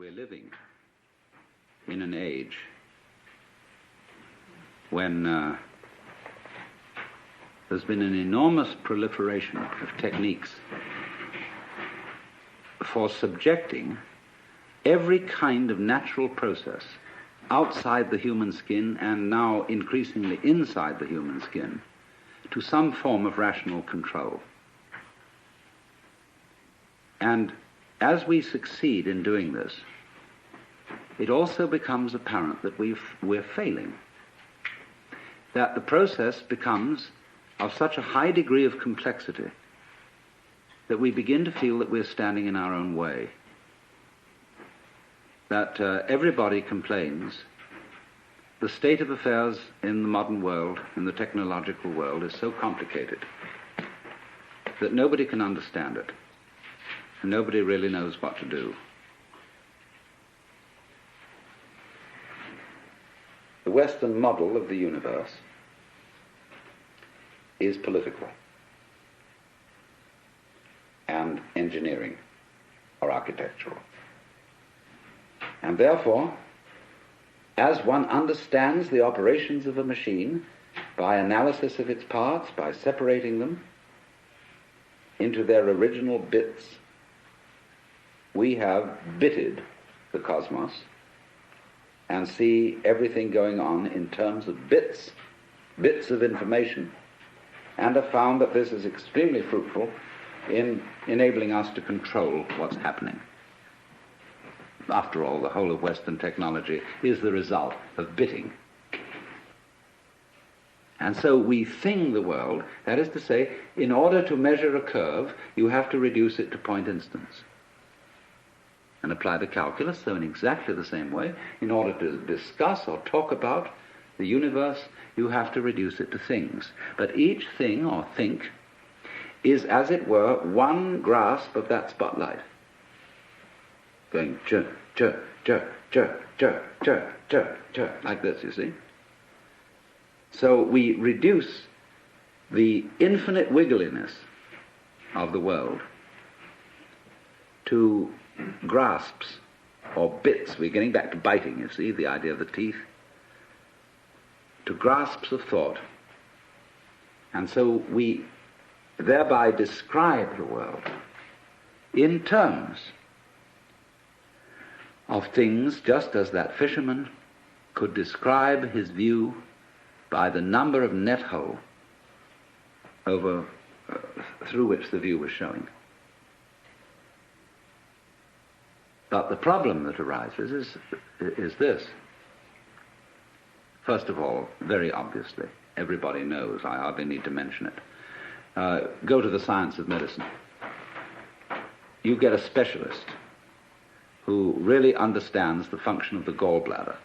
we're living in an age when there's been an enormous proliferation of techniques for subjecting every kind of natural process outside the human skin and now increasingly inside the human skin to some form of rational control. And as we succeed in doing this, it also becomes apparent that we're failing, that the process becomes of such a high degree of complexity that we begin to feel that we're standing in our own way, that everybody complains the state of affairs in the modern world, in the technological world, is so complicated that nobody can understand it, and nobody really knows what to do. The Western model of the universe is political and engineering or architectural. And therefore, as one understands the operations of a machine by analysis of its parts, by separating them into their original bits, we have bitted the cosmos and see everything going on in terms of bits of information, and have found that this is extremely fruitful in enabling us to control what's happening. After all, the whole of Western technology is the result of bitting. And so we thing the world, that is to say, in order to measure a curve, you have to reduce it to point instants. And apply the calculus, so in exactly the same way, in order to discuss or talk about the universe, you have to reduce it to things. But each thing or think is, as it were, one grasp of that spotlight, going chur, chur, chur, chur, chur, chur, chur, chur, like this, you see. So we reduce the infinite wiggliness of the world to grasps or bits. We're getting back to biting, you see, the idea of the teeth, to grasps of thought. And so we thereby describe the world in terms of things, just as that fisherman could describe his view by the number of net hole over through which the view was showing. But the problem that arises is this. First of all, very obviously, everybody knows, I hardly need to mention it. Go to the science of medicine. You get a specialist who really understands the function of the gallbladder.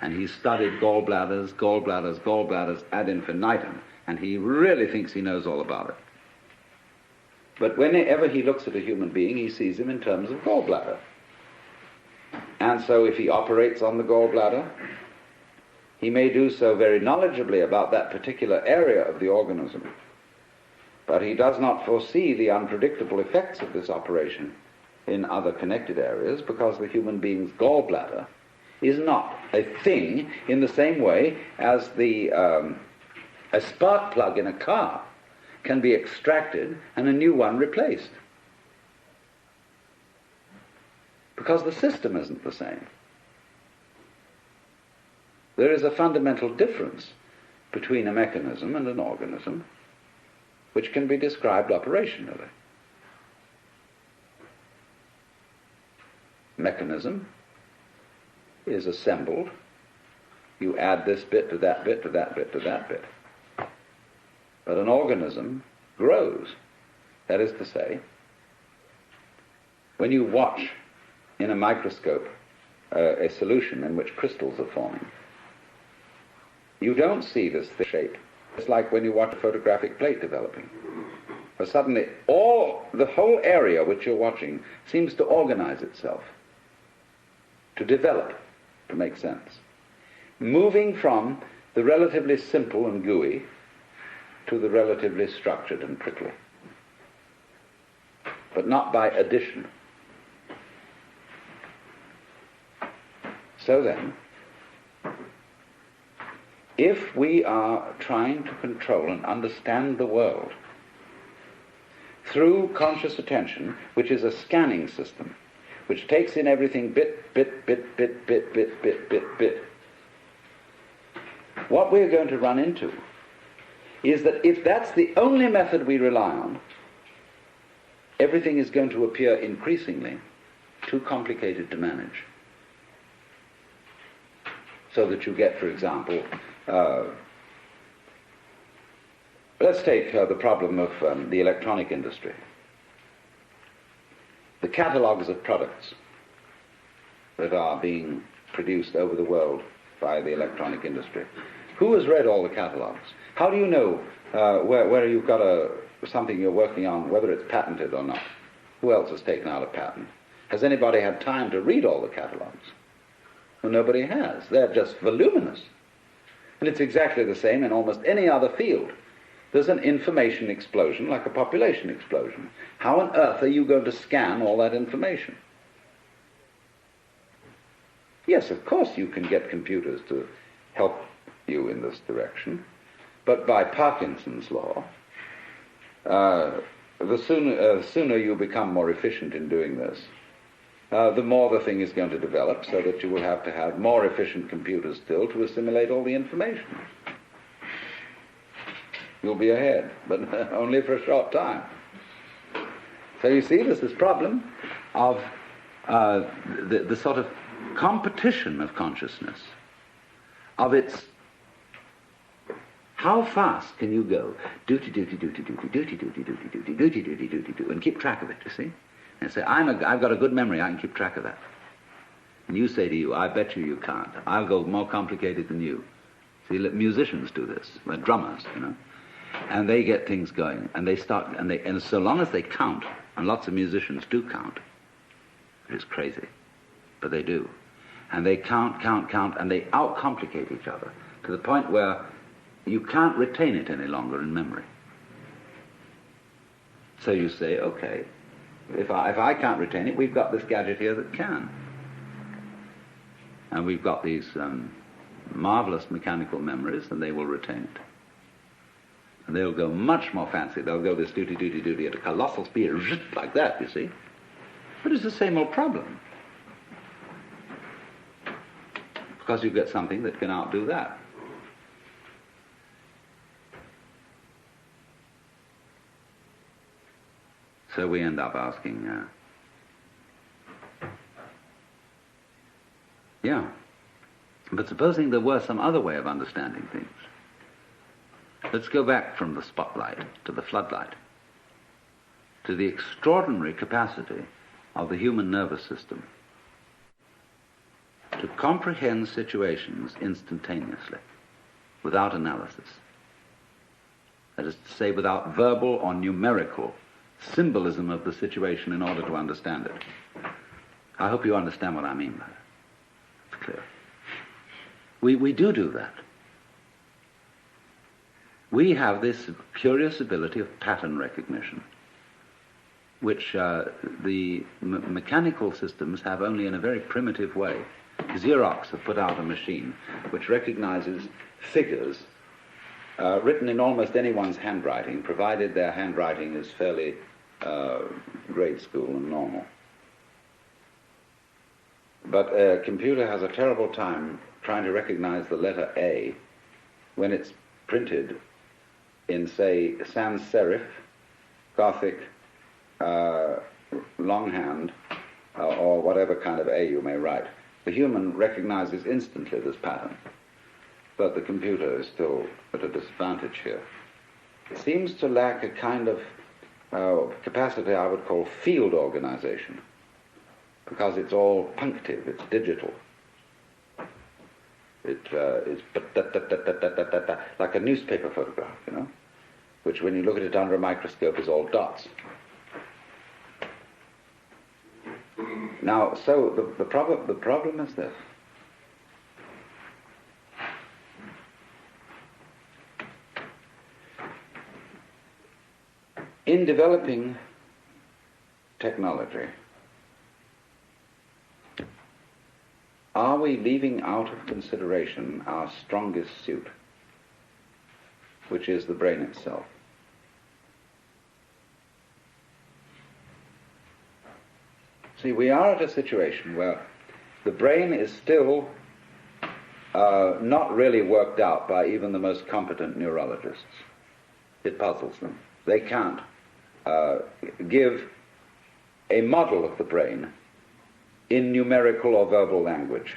And he's studied gallbladders ad infinitum, and he really thinks he knows all about it. But whenever he looks at a human being, he sees him in terms of gallbladder. And so if he operates on the gallbladder, he may do so very knowledgeably about that particular area of the organism, but he does not foresee the unpredictable effects of this operation in other connected areas, because the human being's gallbladder is not a thing in the same way as a spark plug in a car can be extracted and a new one replaced, because the system isn't the same. There is a fundamental difference between a mechanism and an organism which can be described operationally. Mechanism is assembled. You add this bit to that bit to that bit to that bit. But an organism grows. That is to say, when you watch in a microscope a solution in which crystals are forming, you don't see this shape. It's like when you watch a photographic plate developing. For suddenly the whole area which you're watching seems to organize itself, to develop, to make sense, moving from the relatively simple and gooey to the relatively structured and prickly, but not by addition. So then, if we are trying to control and understand the world through conscious attention, which is a scanning system, which takes in everything bit, bit, bit, bit, bit, bit, bit, bit, bit, what we're going to run into is that if that's the only method we rely on, everything is going to appear increasingly too complicated to manage. So that you get, for example, let's take the problem of the electronic industry. The catalogues of products that are being produced over the world by the electronic industry. Who has read all the catalogues? How do you know where you've got something you're working on, whether it's patented or not? Who else has taken out a patent? Has anybody had time to read all the catalogues? Well, nobody has. They're just voluminous. And it's exactly the same in almost any other field. There's an information explosion like a population explosion. How on earth are you going to scan all that information? Yes, of course you can get computers to help you in this direction, but by Parkinson's law, the sooner you become more efficient in doing this, the more the thing is going to develop, so that you will have to have more efficient computers still to assimilate all the information. You'll be ahead, but only for a short time. So you see, there's this problem of the sort of competition of consciousness, of its how fast can you go, duty, duty, duty, duty, duty, duty, duty, duty, duty, duty, duty, duty, and keep track of it, you see? And say, I've got a good memory, I can keep track of that. And you say to you, I bet you can't. I'll go more complicated than you. See, musicians do this, like drummers, you know. And they get things going, and they start, and so long as they count, and lots of musicians do count, it's crazy, but they do. And they count, and they out-complicate each other to the point where you can't retain it any longer in memory. So you say, okay, if I can't retain it, we've got this gadget here that can. And we've got these marvelous mechanical memories, and they will retain it. And they'll go much more fancy. They'll go this duty, duty, duty at a colossal speed, like that, you see. But it's the same old problem. Because you get something that can outdo that. So we end up asking, but supposing there were some other way of understanding things. Let's go back from the spotlight to the floodlight, to the extraordinary capacity of the human nervous system to comprehend situations instantaneously, without analysis. That is to say, without verbal or numerical symbolism of the situation in order to understand it. I hope you understand what I mean by that. It's clear. We do that. We have this curious ability of pattern recognition, which the mechanical systems have only in a very primitive way. Xerox have put out a machine which recognizes figures written in almost anyone's handwriting, provided their handwriting is fairly grade school and normal. But a computer has a terrible time trying to recognize the letter A when it's printed in, say, sans serif, Gothic, longhand, or whatever kind of A you may write. The human recognizes instantly this pattern, but the computer is still at a disadvantage here. It seems to lack a kind of capacity I would call field organization, because it's all punctive, it's digital. It is like a newspaper photograph, you know, which when you look at it under a microscope is all dots. Now, so the problem is this. In developing technology, are we leaving out of consideration our strongest suit, which is the brain itself? See, we are at a situation where the brain is still not really worked out by even the most competent neurologists. It puzzles them. They can't give a model of the brain in numerical or verbal language.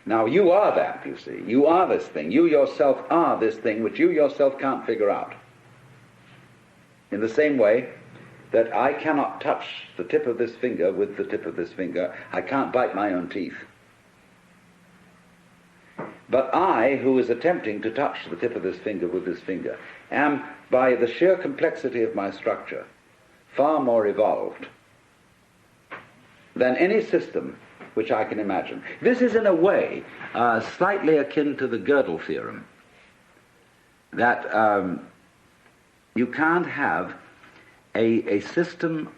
Now, you are that, you see. You are this thing. You yourself are this thing which you yourself can't figure out. In the same way that I cannot touch the tip of this finger with the tip of this finger, I can't bite my own teeth. But I, who is attempting to touch the tip of this finger with this finger, am, by the sheer complexity of my structure, far more evolved than any system which I can imagine. This is, in a way, slightly akin to the Gödel theorem, that you can't have a system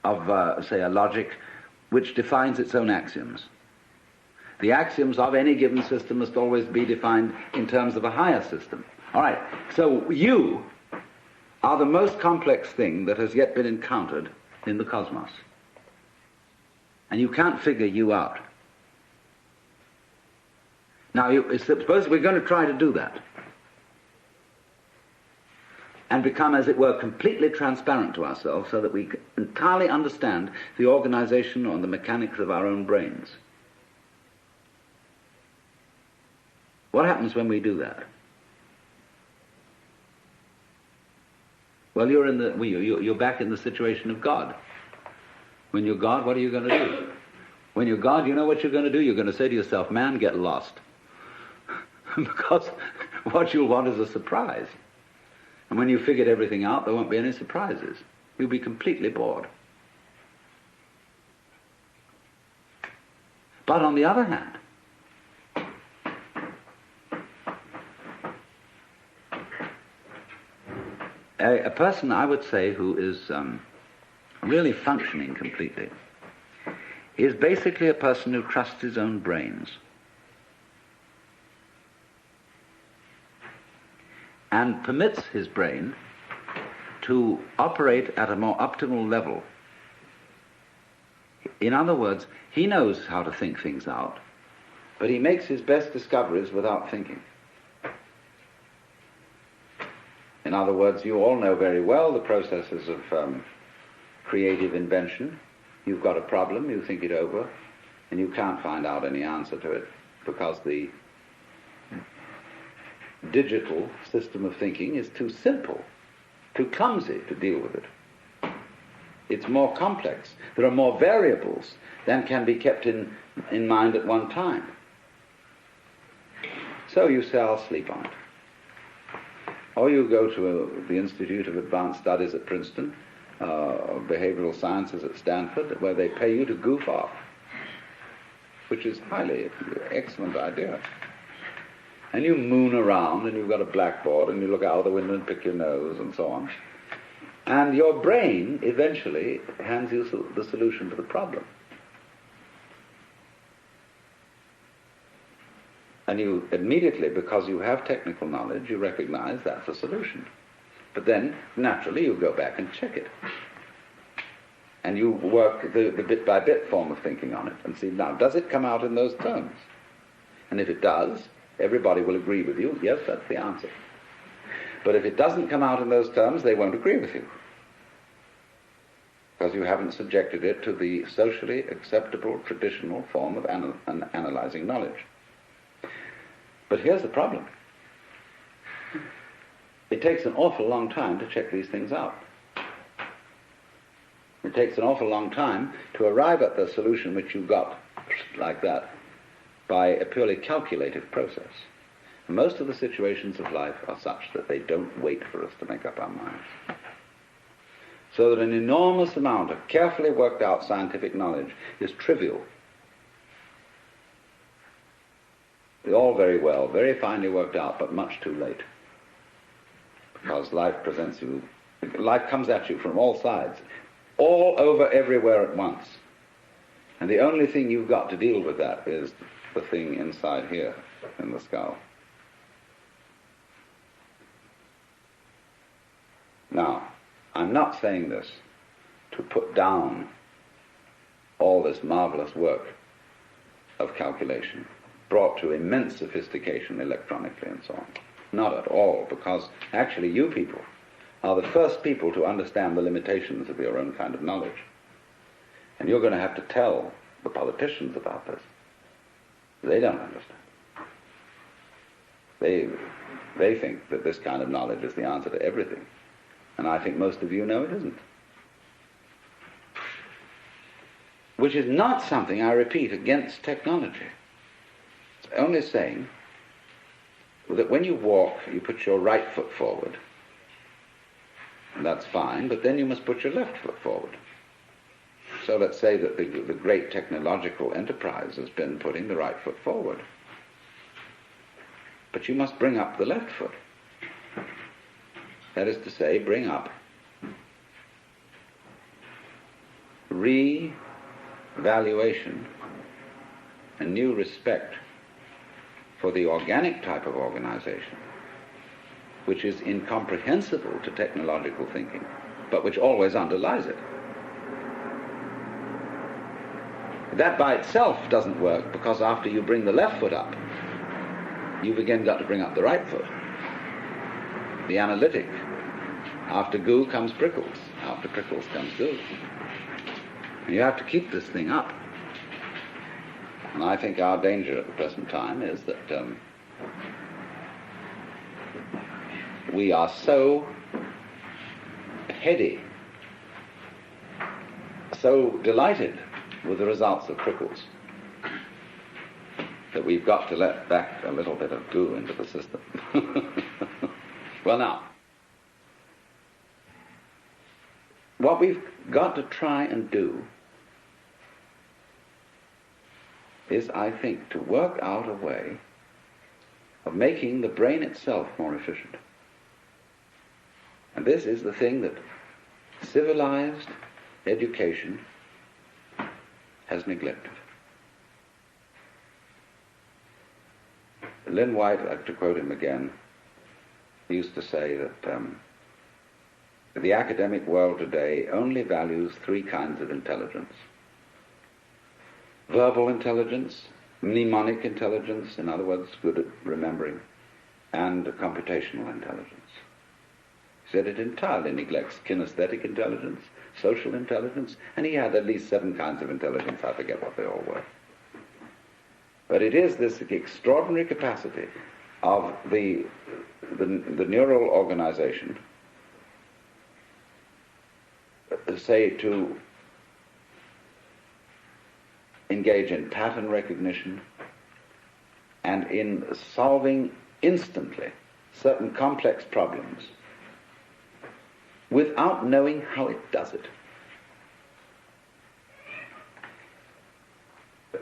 of, say, a logic which defines its own axioms. The axioms of any given system must always be defined in terms of a higher system. All right, so you are the most complex thing that has yet been encountered in the cosmos. And you can't figure you out. Now, suppose we're going to try to do that and become, as it were, completely transparent to ourselves so that we entirely understand the organization or the mechanics of our own brains. What happens when we do that? Well, you're back in the situation of God. When you're God, what are you going to do? When you're God, you know what you're going to do? You're going to say to yourself, man, get lost. Because what you'll want is a surprise. And when you've figured everything out, there won't be any surprises. You'll be completely bored. But on the other hand, a person, I would say, who is really functioning completely is basically a person who trusts his own brains and permits his brain to operate at a more optimal level. In other words, he knows how to think things out, but he makes his best discoveries without thinking. In other words, you all know very well the processes of creative invention. You've got a problem, you think it over, and you can't find out any answer to it because the digital system of thinking is too simple, too clumsy to deal with it. It's more complex. There are more variables than can be kept in mind at one time. So you say, I'll sleep on it. Or you go to the Institute of Advanced Studies at Princeton, Behavioral Sciences at Stanford, where they pay you to goof off, which is highly excellent idea. And you moon around, and you've got a blackboard, and you look out the window and pick your nose, and so on. And your brain eventually hands you the solution to the problem. And you immediately, because you have technical knowledge, you recognize that's the solution. But then, naturally, you go back and check it. And you work the bit-by-bit form of thinking on it and see, now, does it come out in those terms? And if it does, everybody will agree with you, yes, that's the answer. But if it doesn't come out in those terms, they won't agree with you. Because you haven't subjected it to the socially acceptable, traditional form of analyzing knowledge. But here's the problem. It takes an awful long time to check these things out. It takes an awful long time to arrive at the solution which you got like that by a purely calculative process. And most of the situations of life are such that they don't wait for us to make up our minds. So that an enormous amount of carefully worked out scientific knowledge is trivial. All very well, very finely worked out, but much too late. Because life comes at you from all sides, all over, everywhere at once. And the only thing you've got to deal with that is the thing inside here in the skull. Now, I'm not saying this to put down all this marvelous work of calculation, brought to immense sophistication electronically and so on. Not at all, because actually you people are the first people to understand the limitations of your own kind of knowledge. And you're going to have to tell the politicians about this. They don't understand. They think that this kind of knowledge is the answer to everything. And I think most of you know it isn't. Which is not something, I repeat, against technology. It's only saying that when you walk, you put your right foot forward. And that's fine, but then you must put your left foot forward. So let's say that the great technological enterprise has been putting the right foot forward. But you must bring up the left foot. That is to say, bring up revaluation and new respect for the organic type of organization, which is incomprehensible to technological thinking, but which always underlies it. That by itself doesn't work, because after you bring the left foot up, you've again got to bring up the right foot. The analytic. After goo comes prickles. After prickles comes goo. And you have to keep this thing up. And I think our danger at the present time is that we are so heady, so delighted with the results of prickles, that we've got to let back a little bit of goo into the system. Well, now, what we've got to try and do is, I think, to work out a way of making the brain itself more efficient. And this is the thing that civilized education has neglected. Lynn White, to quote him again, used to say that the academic world today only values three kinds of intelligence: verbal intelligence, mnemonic intelligence, in other words, good at remembering, and computational intelligence. He said it entirely neglects kinesthetic intelligence, social intelligence, and he had at least 7 kinds of intelligence. I forget what they all were. But it is this extraordinary capacity of the neural organization, say, to engage in pattern recognition and in solving instantly certain complex problems without knowing how it does it.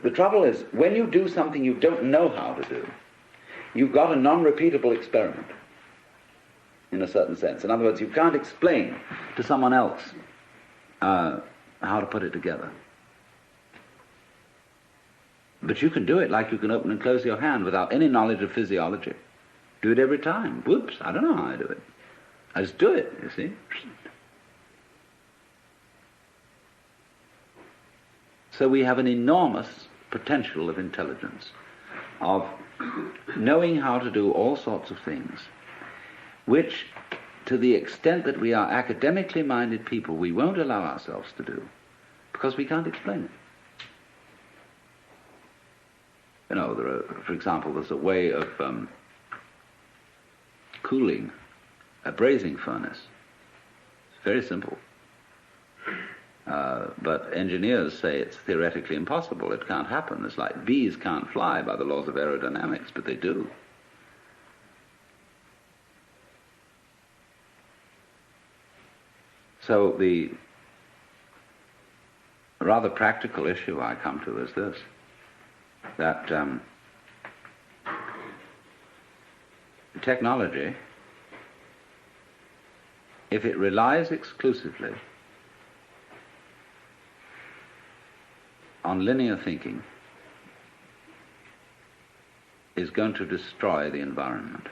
The trouble is, when you do something you don't know how to do, you've got a non-repeatable experiment, in a certain sense. In other words, you can't explain to someone else how to put it together. But you can do it like you can open and close your hand without any knowledge of physiology. Do it every time. Whoops, I don't know how I do it. I just do it, you see. So we have an enormous potential of intelligence, of knowing how to do all sorts of things, which, to the extent that we are academically minded people, we won't allow ourselves to do, because we can't explain it. You know, for example, there's a way of cooling a brazing furnace. It's very simple. But engineers say it's theoretically impossible. It can't happen. It's like bees can't fly by the laws of aerodynamics, but they do. So the rather practical issue I come to is this, that technology, if it relies exclusively on linear thinking is going to destroy the environment.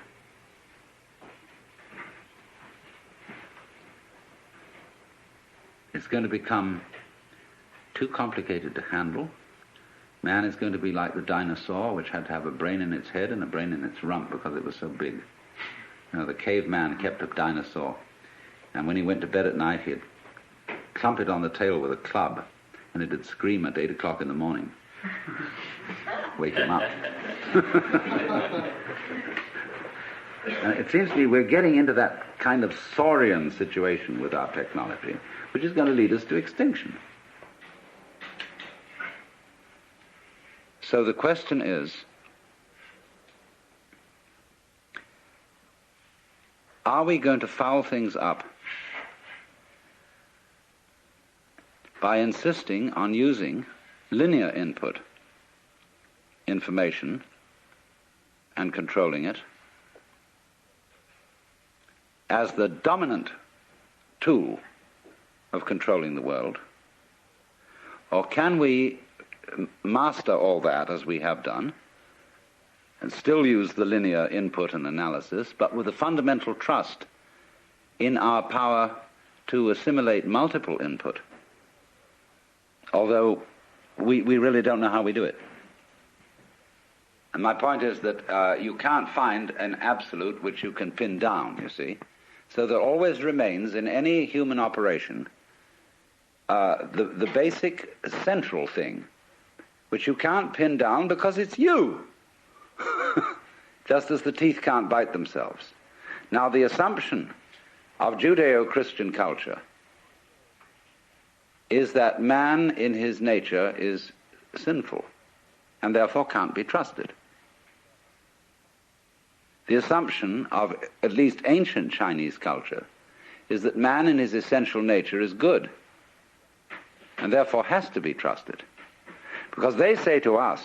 It's going to become too complicated to handle. Man is going to be like the dinosaur, which had to have a brain in its head and a brain in its rump because it was so big. You know, the caveman kept a dinosaur, and when he went to bed at night, he'd clump it on the tail with a club, and it'd scream at 8 o'clock in the morning. Wake him up. It seems to me we're getting into that kind of saurian situation with our technology, which is going to lead us to extinction. So the question is, are we going to foul things up by insisting on using linear input information and controlling it as the dominant tool of controlling the world? Or can we master all that as we have done and still use the linear input and analysis, but with a fundamental trust in our power to assimilate multiple input, although we really don't know how we do it? And my point is that you can't find an absolute which you can pin down, you see. So there always remains in any human operation the basic central thing, which you can't pin down because it's you, just as the teeth can't bite themselves. Now, the assumption of Judeo-Christian culture is that man in his nature is sinful and therefore can't be trusted. The assumption of at least ancient Chinese culture is that man in his essential nature is good and therefore has to be trusted. Because they say to us,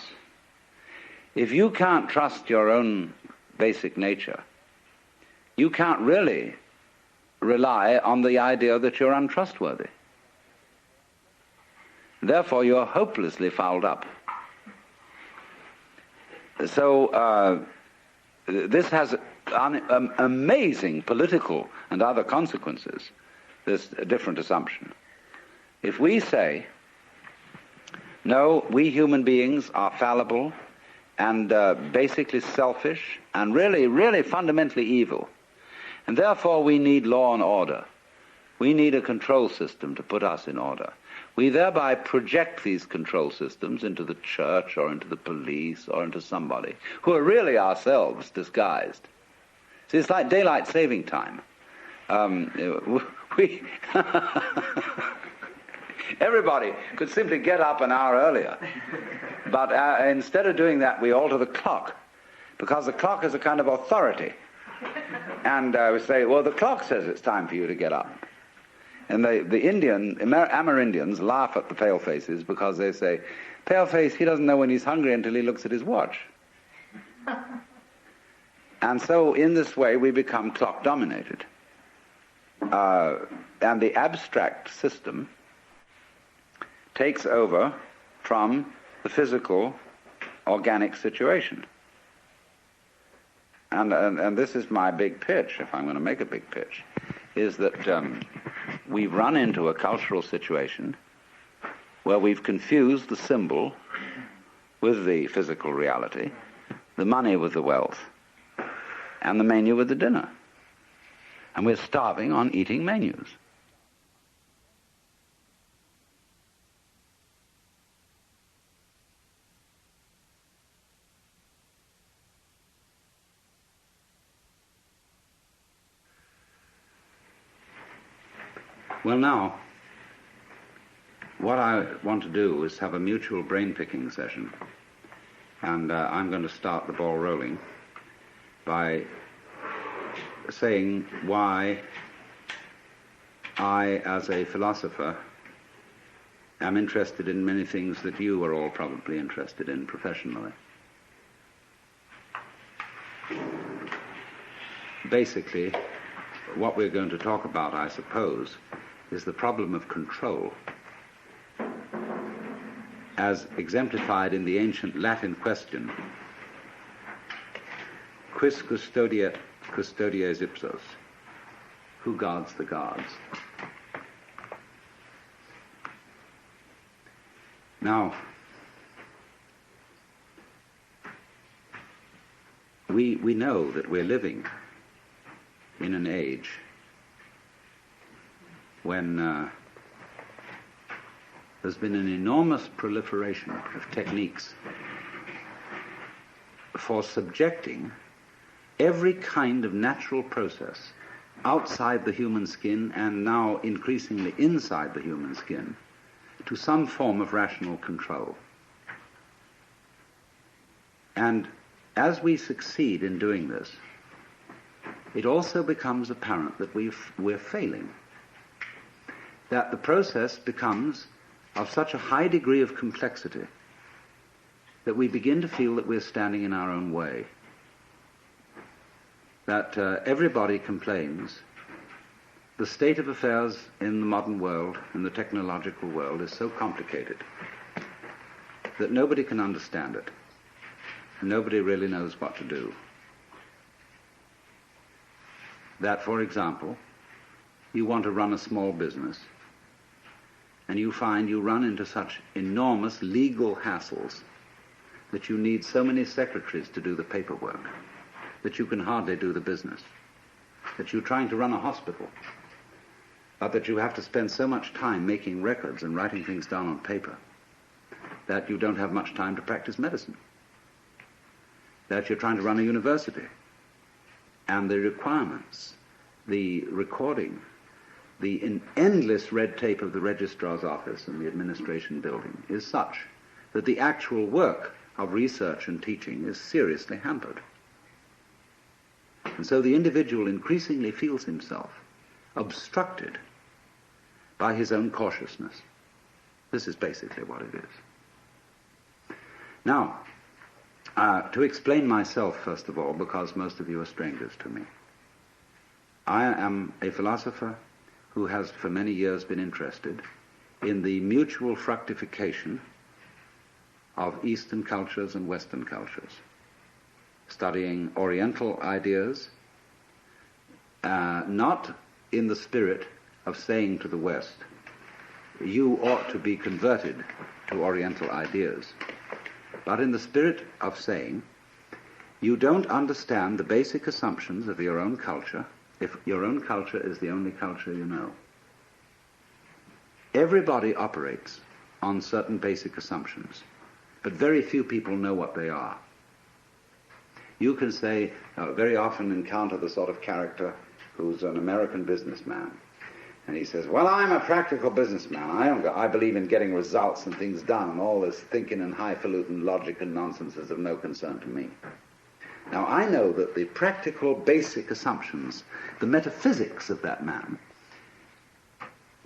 if you can't trust your own basic nature, you can't really rely on the idea that you're untrustworthy. Therefore, you're hopelessly fouled up. So this has amazing political and other consequences, this different assumption. If we say, no, we human beings are fallible and basically selfish and really fundamentally evil, and therefore we need law and order. We need a control system to put us in order. We thereby project these control systems into the church or into the police or into somebody who are really ourselves disguised. See, it's like daylight saving time. Everybody could simply get up an hour earlier, but instead of doing that, we alter the clock, because the clock is a kind of authority. And we say, well, the clock says it's time for you to get up. And the Amerindians laugh at the palefaces because they say, paleface, he doesn't know when he's hungry until he looks at his watch. And so in this way we become clock dominated. And the abstract system takes over from the physical, organic situation. And this is my big pitch, if I'm going to make a big pitch, is that we've run into a cultural situation where we've confused the symbol with the physical reality, the money with the wealth, and the menu with the dinner. And we're starving on eating menus. Well, now, what I want to do is have a mutual brain-picking session. And I'm going to start the ball rolling by saying why I, as a philosopher, am interested in many things that you are all probably interested in professionally. Basically, what we're going to talk about, I suppose, is the problem of control as exemplified in the ancient Latin question, quis custodiet custodies ipsos? Who guards the guards? Now, we know that we're living in an age when there's been an enormous proliferation of techniques for subjecting every kind of natural process outside the human skin and now increasingly inside the human skin to some form of rational control. And as we succeed in doing this, it also becomes apparent that we're failing, that the process becomes of such a high degree of complexity that we begin to feel that we're standing in our own way, that everybody complains. The state of affairs in the modern world, in the technological world, is so complicated that nobody can understand it. Nobody really knows what to do. That, for example, you want to run a small business, and you find you run into such enormous legal hassles that you need so many secretaries to do the paperwork that you can hardly do the business, that you're trying to run a hospital, but that you have to spend so much time making records and writing things down on paper that you don't have much time to practice medicine, that you're trying to run a university, and the requirements, the recording, the endless red tape of the registrar's office and the administration building is such that the actual work of research and teaching is seriously hampered. And so the individual increasingly feels himself obstructed by his own cautiousness. This is basically what it is. Now, to explain myself, first of all, because most of you are strangers to me, I am a philosopher who has for many years been interested in the mutual fructification of Eastern cultures and Western cultures, studying Oriental ideas, not in the spirit of saying to the West, you ought to be converted to Oriental ideas, but in the spirit of saying, you don't understand the basic assumptions of your own culture if your own culture is the only culture you know. Everybody operates on certain basic assumptions, but very few people know what they are. You can say, very often encounter the sort of character who's an American businessman, and he says, well, I'm a practical businessman. I believe in getting results and things done, and all this thinking and highfalutin logic and nonsense is of no concern to me. Now, I know that the practical basic assumptions, the metaphysics of that man,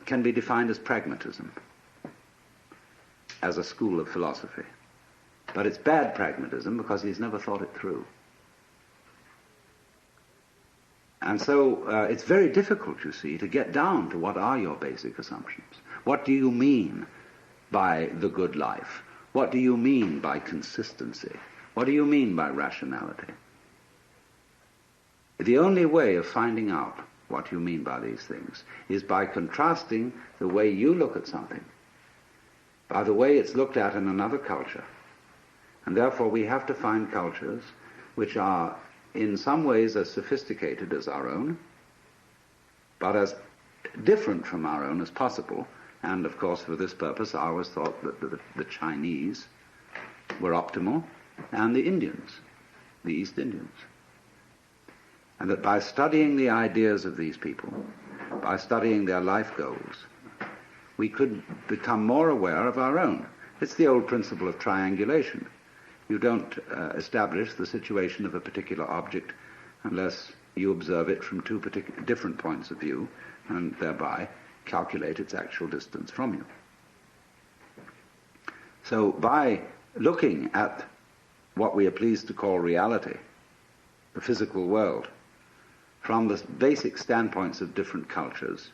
can be defined as pragmatism, as a school of philosophy. But it's bad pragmatism because he's never thought it through. And so it's very difficult, you see, to get down to what are your basic assumptions. What do you mean by the good life? What do you mean by consistency? What do you mean by rationality? The only way of finding out what you mean by these things is by contrasting the way you look at something by the way it's looked at in another culture. And therefore we have to find cultures which are in some ways as sophisticated as our own, but as different from our own as possible. And of course for this purpose I always thought that the Chinese were optimal, and the Indians, the East Indians. And that by studying the ideas of these people, by studying their life goals, we could become more aware of our own. It's the old principle of triangulation. You don't establish the situation of a particular object unless you observe it from two different points of view and thereby calculate its actual distance from you. So by looking at what we are pleased to call reality, the physical world, from the basic standpoints of different cultures,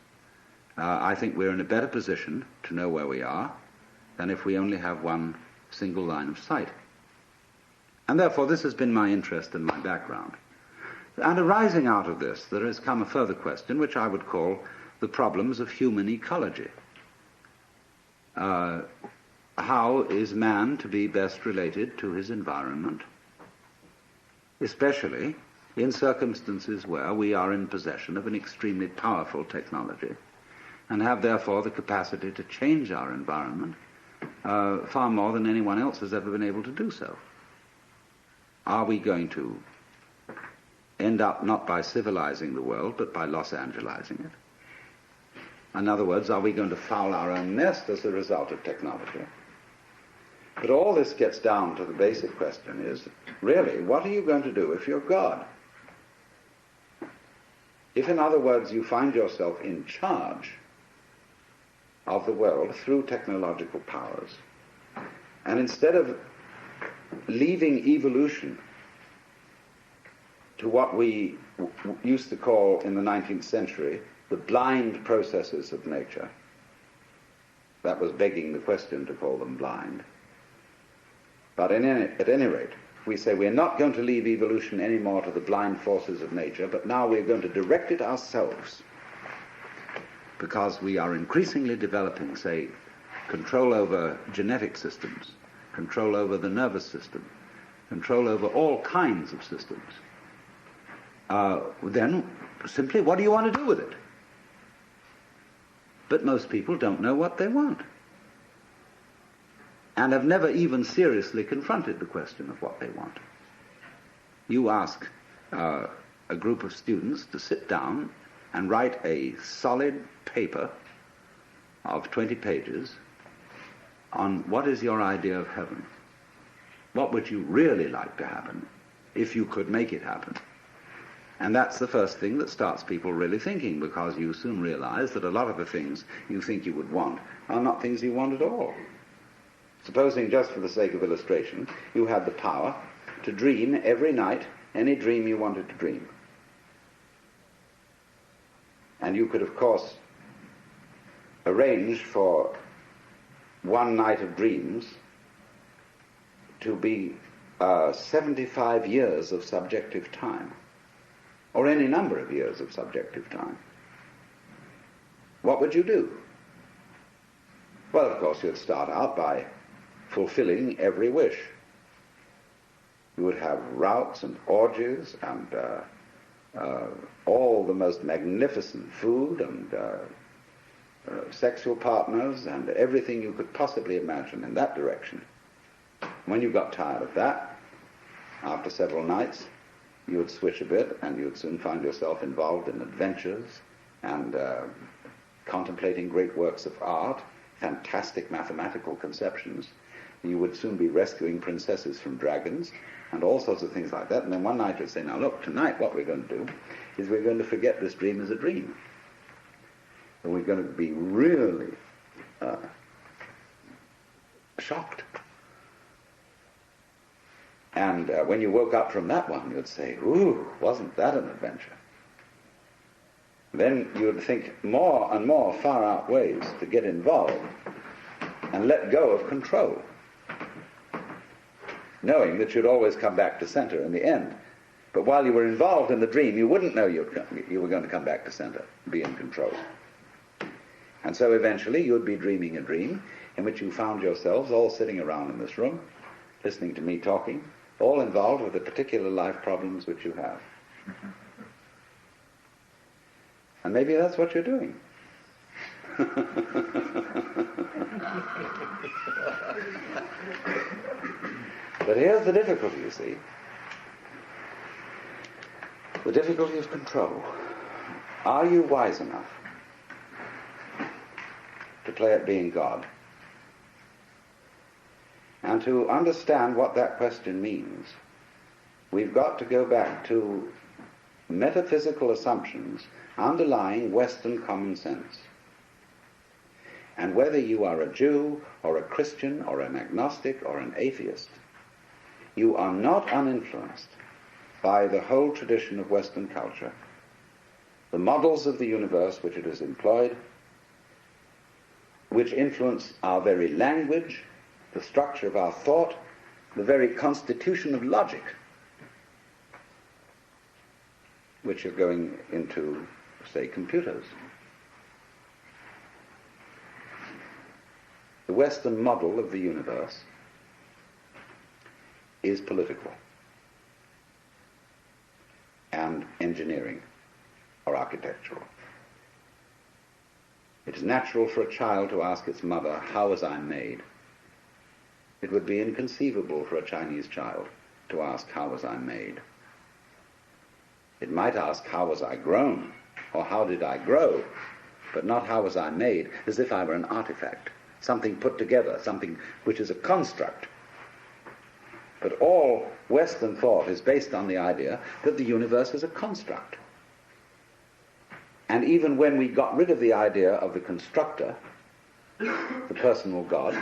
I think we're in a better position to know where we are than if we only have one single line of sight. And therefore this has been my interest and my background. And arising out of this, there has come a further question, which I would call the problems of human ecology. How is man to be best related to his environment, especially in circumstances where we are in possession of an extremely powerful technology and have therefore the capacity to change our environment far more than anyone else has ever been able to do so? Are we going to end up not by civilizing the world, but by Los Angelizing it? In other words, are we going to foul our own nest as a result of technology? But all this gets down to the basic question is, really, what are you going to do if you're God? If, in other words, you find yourself in charge of the world through technological powers, and instead of leaving evolution to what we used to call in the 19th century the blind processes of nature, that was begging the question to call them blind. But at any rate, we say we're not going to leave evolution anymore to the blind forces of nature, but now we're going to direct it ourselves, because we are increasingly developing, say, control over genetic systems, control over the nervous system, control over all kinds of systems. Then simply, what do you want to do with it? But most people don't know what they want, and have never even seriously confronted the question of what they want. You ask a group of students to sit down and write a solid paper of 20 pages on what is your idea of heaven. What would you really like to happen if you could make it happen? And that's the first thing that starts people really thinking, because you soon realize that a lot of the things you think you would want are not things you want at all. Supposing, just for the sake of illustration, you had the power to dream every night any dream you wanted to dream. And you could, of course, arrange for one night of dreams to be 75 years of subjective time, or any number of years of subjective time. What would you do? Well, of course, you'd start out by fulfilling every wish. You would have routs and orgies and all the most magnificent food and sexual partners and everything you could possibly imagine in that direction. When you got tired of that, after several nights, you would switch a bit and you would soon find yourself involved in adventures and contemplating great works of art, fantastic mathematical conceptions. You would soon be rescuing princesses from dragons and all sorts of things like that. And then one night you'd say, now look, tonight what we're going to do is we're going to forget this dream as a dream. And we're going to be really shocked. And when you woke up from that one, you'd say, ooh, wasn't that an adventure? Then you would think more and more far-out ways to get involved and let go of control, knowing that you'd always come back to center in the end. But while you were involved in the dream, you wouldn't know you were going to come back to center, be in control. And so eventually you'd be dreaming a dream in which you found yourselves all sitting around in this room, listening to me talking, all involved with the particular life problems which you have. And maybe that's what you're doing. But here's the difficulty, you see. The difficulty of control. Are you wise enough to play at being God? And to understand what that question means, we've got to go back to metaphysical assumptions underlying Western common sense. And whether you are a Jew or a Christian or an agnostic or an atheist, you are not uninfluenced by the whole tradition of Western culture, the models of the universe which it has employed, which influence our very language, the structure of our thought, the very constitution of logic, which are going into, say, computers. The Western model of the universe is political and engineering or architectural. It is natural for a child to ask its mother, "How was I made?" It would be inconceivable for a Chinese child to ask, "How was I made?" It might ask, "How was I grown?" or "How did I grow?" but not "How was I made?" as if I were an artifact, something put together, something which is a construct. But all Western thought is based on the idea that the universe is a construct. And even when we got rid of the idea of the constructor, the personal God,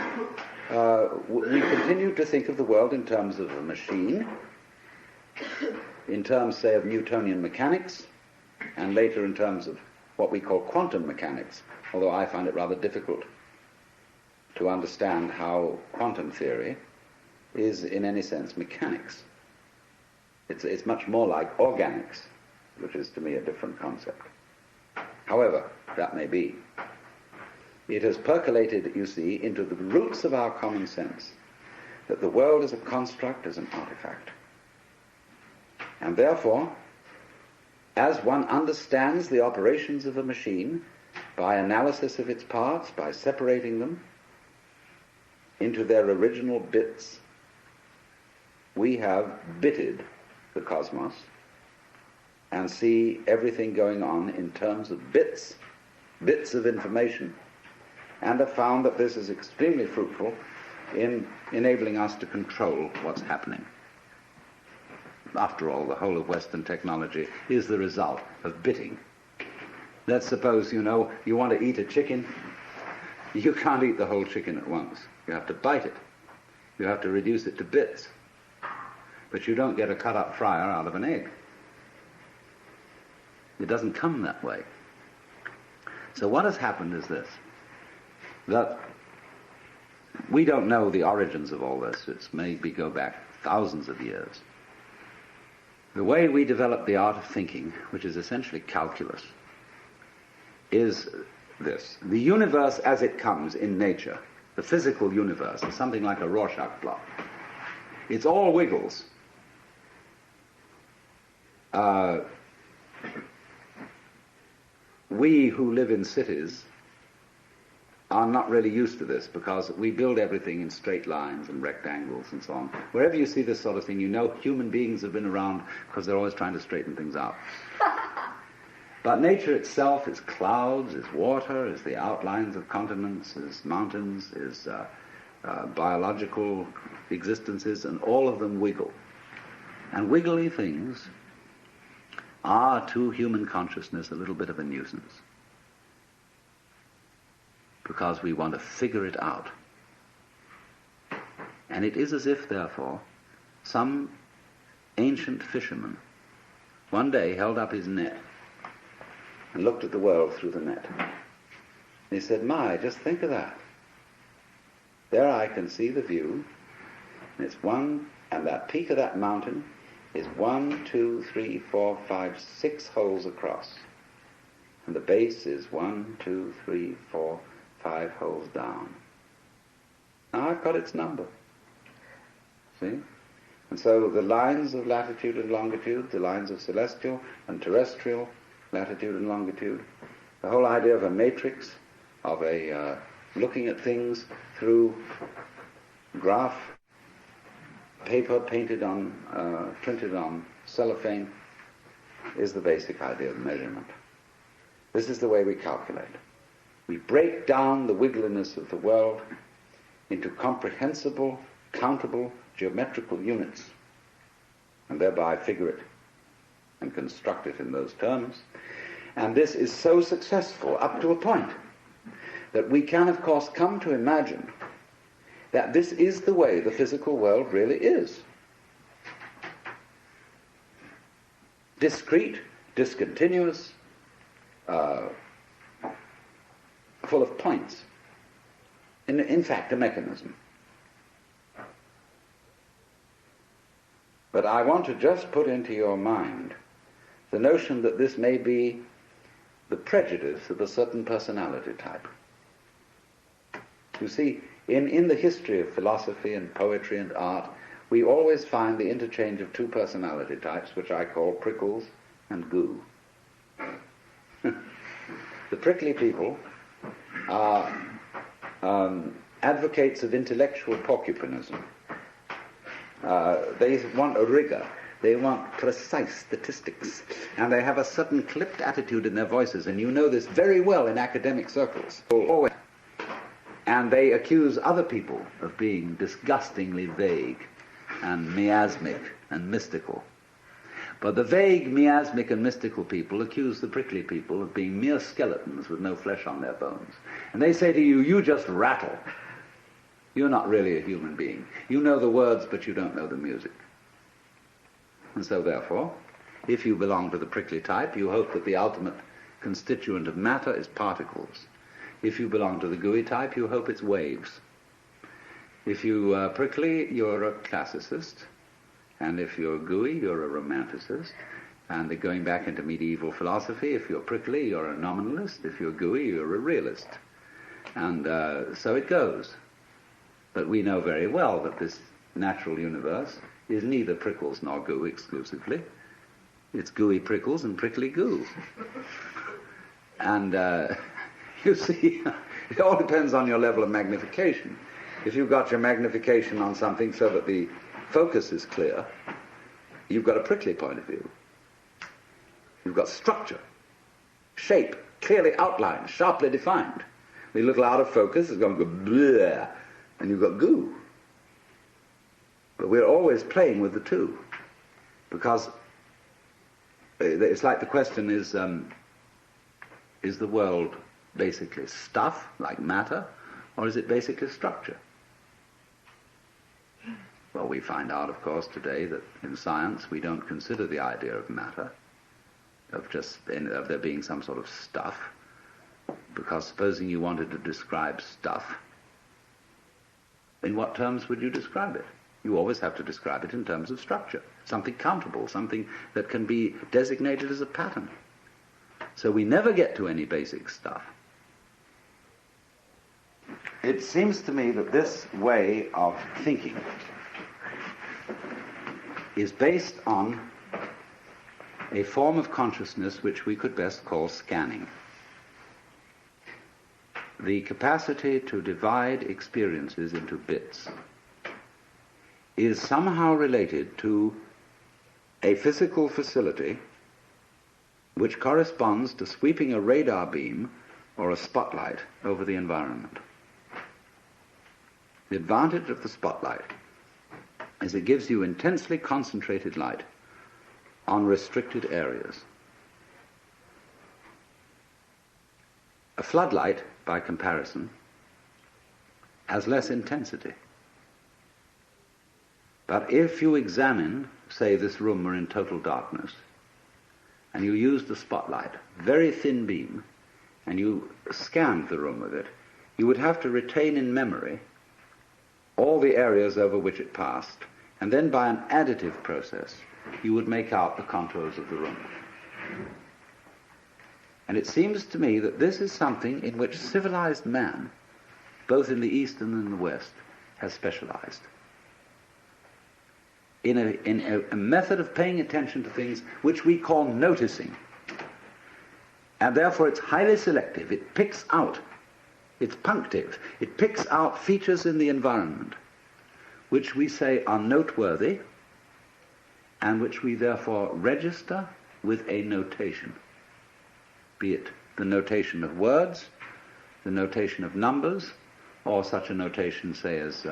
we continued to think of the world in terms of a machine, in terms, say, of Newtonian mechanics, and later in terms of what we call quantum mechanics, although I find it rather difficult to understand how quantum theory is in any sense mechanics. It's much more like organics, which is to me a different concept. However, that may be. It has percolated, you see, into the roots of our common sense that the world is a construct, is an artifact. And therefore, as one understands the operations of a machine by analysis of its parts, by separating them into their original bits, we have bitted the cosmos and see everything going on in terms of bits of information, and have found that this is extremely fruitful in enabling us to control what's happening. After all, the whole of Western technology is the result of bitting. Let's suppose, you want to eat a chicken. You can't eat the whole chicken at once. You have to bite it. You have to reduce it to bits. But you don't get a cut-up fryer out of an egg. It doesn't come that way. So what has happened is this, that we don't know the origins of all this. It's maybe go back thousands of years. The way we develop the art of thinking, which is essentially calculus, is this. The universe as it comes in nature, the physical universe, is something like a Rorschach plot. It's all wiggles. We who live in cities are not really used to this because we build everything in straight lines and rectangles and so on. Wherever you see this sort of thing, you know human beings have been around because they're always trying to straighten things out. But nature itself is clouds, is water, is the outlines of continents, is mountains, is biological existences, and all of them wiggle. And wiggly things are to human consciousness a little bit of a nuisance, because we want to figure it out. And it is as if, therefore, some ancient fisherman one day held up his net and looked at the world through the net. And he said, "My, just think of that. There I can see the view, and it's and that peak of that mountain is 1, 2, 3, 4, 5, 6 holes across. And the base is 1, 2, 3, 4, 5 holes down. Now I've got its number." See? And so the lines of latitude and longitude, the lines of celestial and terrestrial latitude and longitude, the whole idea of a matrix, of a looking at things through graph paper printed on cellophane, is the basic idea of measurement. This is the way we calculate. We break down the wiggliness of the world into comprehensible, countable, geometrical units, and thereby figure it and construct it in those terms. And this is so successful up to a point that we can, of course, come to imagine that this is the way the physical world really is. Discrete, discontinuous, full of points. in fact, a mechanism. But I want to just put into your mind the notion that this may be the prejudice of a certain personality type. You see, in the history of philosophy and poetry and art, we always find the interchange of two personality types, which I call prickles and goo. The prickly people are advocates of intellectual porcupinism. They want a rigor. They want precise statistics. And they have a certain clipped attitude in their voices, and you know this very well in academic circles. And they accuse other people of being disgustingly vague and miasmic and mystical. But the vague, miasmic and mystical people accuse the prickly people of being mere skeletons with no flesh on their bones. And they say to you, you just rattle. You're not really a human being. You know the words, but you don't know the music. And so therefore, if you belong to the prickly type, you hope that the ultimate constituent of matter is particles. If you belong to the gooey type, you hope it's waves. If you are prickly, you're a classicist. And if you're gooey, you're a romanticist. And going back into medieval philosophy, if you're prickly, you're a nominalist. If you're gooey, you're a realist. And so it goes. But we know very well that this natural universe is neither prickles nor goo exclusively. It's gooey prickles and prickly goo. And you see, it all depends on your level of magnification. If you've got your magnification on something so that the focus is clear, you've got a prickly point of view. You've got structure, shape, clearly outlined, sharply defined. The little out of focus is going to go bleh, and you've got goo. But we're always playing with the two, because it's like the question is the world basically stuff, like matter, or is it basically structure? Well, we find out, of course, today that in science we don't consider the idea of matter, of there being some sort of stuff, because supposing you wanted to describe stuff, in what terms would you describe it? You always have to describe it in terms of structure, something countable, something that can be designated as a pattern. So we never get to any basic stuff. It seems to me that this way of thinking is based on a form of consciousness which we could best call scanning. The capacity to divide experiences into bits is somehow related to a physical facility which corresponds to sweeping a radar beam or a spotlight over the environment. The advantage of the spotlight is it gives you intensely concentrated light on restricted areas. A floodlight, by comparison, has less intensity. But if you examine, say this room were in total darkness, and you used the spotlight, very thin beam, and you scanned the room with it, you would have to retain in memory all the areas over which it passed, and then by an additive process, you would make out the contours of the room. And it seems to me that this is something in which civilized man, both in the East and in the West, has specialized. In a method of paying attention to things which we call noticing. And therefore it's highly selective. It picks out, it's punctive. It picks out features in the environment which we say are noteworthy and which we therefore register with a notation. Be it the notation of words, the notation of numbers, or such a notation, say, as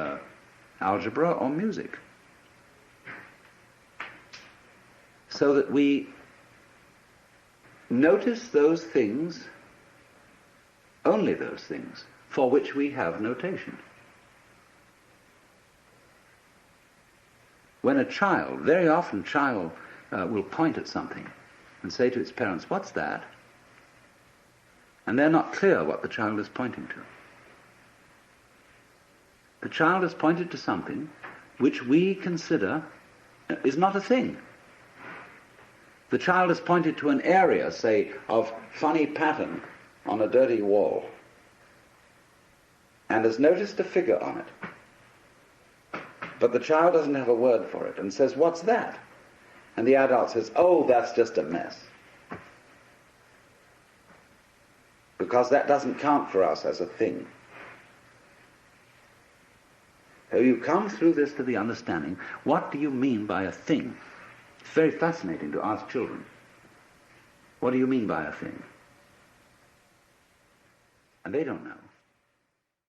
algebra or music. So that we notice those things, only those things, for which we have notation. When a child, very often child will point at something and say to its parents, "What's that?" And they're not clear what the child is pointing to. The child has pointed to something which we consider is not a thing. The child has pointed to an area, say, of funny pattern on a dirty wall, and has noticed a figure on it. But the child doesn't have a word for it and says, "What's that?" And the adult says, "Oh, that's just a mess." Because that doesn't count for us as a thing. So you come through this to the understanding, what do you mean by a thing? It's very fascinating to ask children, what do you mean by a thing? And they don't know.